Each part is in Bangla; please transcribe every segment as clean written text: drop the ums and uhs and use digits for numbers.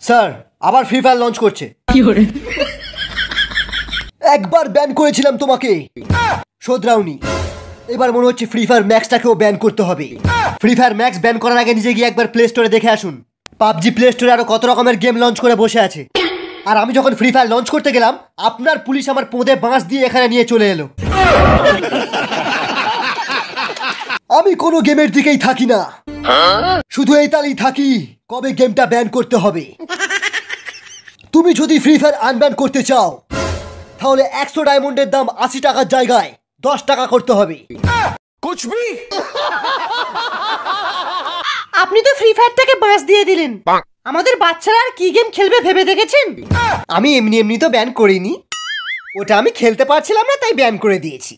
স্যার আবার ফ্রি ফায়ার লঞ্চ করছে। একবার ব্যান করেছিলাম তোমাকে, শোধরাওনি। এবার মনে হচ্ছে ফ্রি ফায়ার ম্যাক্সটাকেও ব্যান করতে হবে। ফ্রি ফায়ার ম্যাক্স ব্যান করার আগে নিজে গিয়ে একবার প্লে স্টোরে দেখে আসুন। পাবজি প্লে স্টোরে আরো কত রকমের গেম লঞ্চ করে বসে আছে। আর আমি যখন ফ্রি ফায়ার লঞ্চ করতে গেলাম, আপনার পুলিশ আমার পোঁদে বাঁশ দিয়ে এখানে নিয়ে চলে এলো। আমি কোনো গেমের দিকেই থাকি না, শুধু এই তালেই থাকি কবে গেমটা ব্যান করতে হবে। তুমি যদি ফ্রি ফায়ার আনব্যান করতে চাও তাহলে 100 ডায়মন্ডের দাম 80 টাকার জায়গায় 10 টাকা করতে হবে। আপনি তো ফ্রি ফায়ারটাকে বাঁশ দিয়ে দিলেন। আমাদের বাচ্চারা আর কি গেম খেলবে ভেবে দেখেছেন? আমি এমনি এমনি তো ব্যান করিনি, ওটা আমি খেলতে পারছিলাম না তাই ব্যান করে দিয়েছি।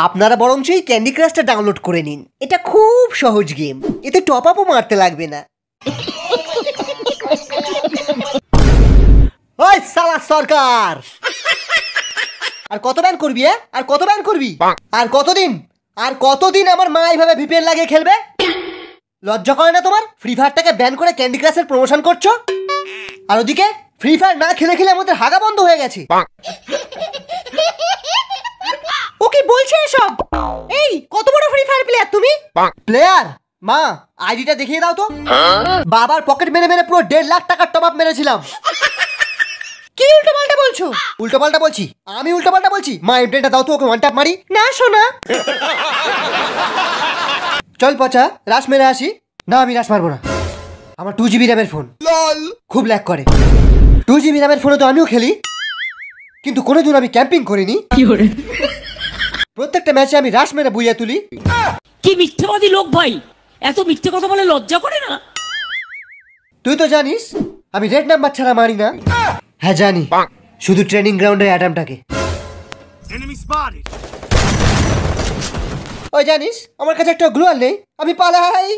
আপনারা বরঞ্চ এই ক্যান্ডি ক্রাশটা ডাউনলোড করে নিন, এটা খুব সহজ গেম, এতে টপ আপও মারতে লাগবে না। ওই শালা সরকার, আর কত ব্যান করবি? আর কত ব্যান করবি? আর কতদিন আমার মা এইভাবে ভিপিএন লাগিয়ে খেলবে? লজ্জা করে না তোমার? ফ্রি ফায়ারটাকে ব্যান করে ক্যান্ডি ক্রাশের প্রমোশন করছো, আর ওদিকে ফ্রি ফায়ার না খেলে খেলে আমাদের হাগা বন্ধ হয়ে গেছে। ও কি বলছে এসব? এই কত বড় ফ্রি ফায়ার প্লেয়ার তুমি? প্লেয়ার? মা আইডিটা দেখিয়ে দাও তো। বাবার পকেট মেরে মেরে পুরো 1.5 লাখ টাকার টপ আপ মেরেছিলাম। কি উল্টোপাল্টা বলছো? উল্টোপাল্টা বলছি? আমি উল্টোপাল্টা বলছি? মা এমটেনটা দাও তো, ওকে ওয়ান ট্যাপ মারি। না শোনা। চল পচা রাশ মেরে আসি। না আমি রাশ মারবো না, আমার 2GB র্যামের ফোন, খুব ল্যাগ করে। 2GB র্যামের ফোনে তো আমিও খেলি, কিন্তু কোনোদিন আমি ক্যাম্পিং করিনি। প্রত্যেকটা ম্যাচে আমি রাশ মেরে বুইয়া তুলি। কি মিথ্যেবাদী লোক ভাই, এত মিথ্যে কথা বলে লজ্জা করে না? তুই তো জানিস আমি রেড নাম্বার ছাড়া মারি না। হ্যাঁ জানি, শুধু ট্রেনিং গ্রাউন্ডের অ্যাটামটাকে। ওই জানিস আমার কাছে একটা গ্লোয়াল নেই, আমি পালাই।